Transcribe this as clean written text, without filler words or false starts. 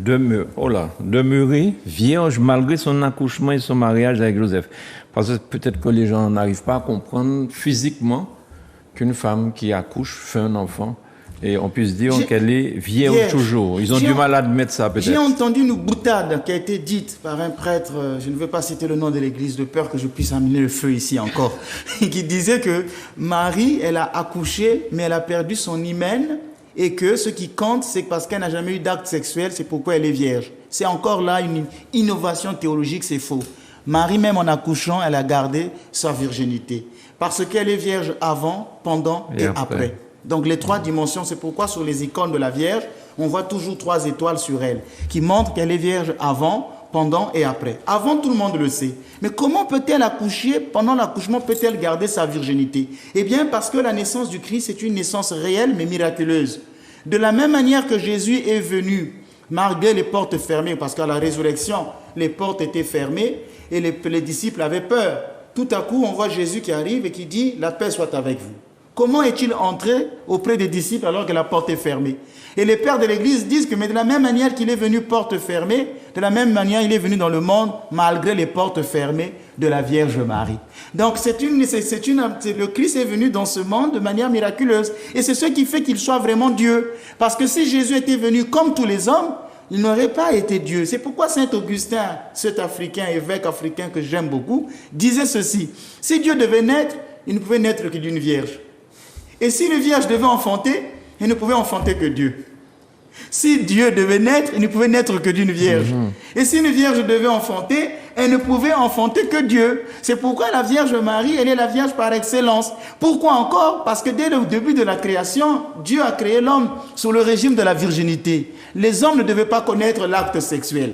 demeurer vierge malgré son accouchement et son mariage avec Joseph. Parce que peut-être que les gens n'arrivent pas à comprendre physiquement qu'une femme qui accouche fait un enfant et on puisse dire qu'elle est vierge toujours. Ils ont du mal à admettre ça peut-être. J'ai entendu une boutade qui a été dite par un prêtre, je ne veux pas citer le nom de l'église de peur que je puisse amener le feu ici encore, qui disait que Marie, elle a accouché mais elle a perdu son hymen et que ce qui compte c'est parce qu'elle n'a jamais eu d'acte sexuel, c'est pourquoi elle est vierge. C'est encore là une innovation théologique, c'est faux. Marie même en accouchant, elle a gardé sa virginité parce qu'elle est vierge avant, pendant et après. Donc les trois dimensions, c'est pourquoi sur les icônes de la Vierge, on voit toujours 3 étoiles sur elle, qui montrent qu'elle est vierge avant, pendant et après. Avant, tout le monde le sait. Mais comment peut-elle accoucher? Pendant l'accouchement, peut-elle garder sa virginité? Eh bien, parce que la naissance du Christ est une naissance réelle, mais miraculeuse. De la même manière que Jésus est venu, malgré les portes fermées, parce qu'à la résurrection, les portes étaient fermées, et les disciples avaient peur. Tout à coup, on voit Jésus qui arrive et qui dit « La paix soit avec vous ». Comment est-il entré auprès des disciples alors que la porte est fermée? Et les pères de l'Église disent que mais de la même manière qu'il est venu porte fermée, de la même manière il est venu dans le monde malgré les portes fermées de la Vierge Marie. Donc le Christ est venu dans ce monde de manière miraculeuse. Et c'est ce qui fait qu'il soit vraiment Dieu. Parce que si Jésus était venu comme tous les hommes, il n'aurait pas été Dieu. C'est pourquoi Saint Augustin, cet Africain, évêque africain que j'aime beaucoup, disait ceci. Si Dieu devait naître, il ne pouvait naître que d'une vierge. Et si une vierge devait enfanter, il ne pouvait enfanter que Dieu. Si Dieu devait naître, il ne pouvait naître que d'une vierge. Et si une vierge devait enfanter, elle ne pouvait enfanter que Dieu. C'est pourquoi la Vierge Marie, elle est la Vierge par excellence. Pourquoi encore? Parce que dès le début de la création, Dieu a créé l'homme sous le régime de la virginité. Les hommes ne devaient pas connaître l'acte sexuel.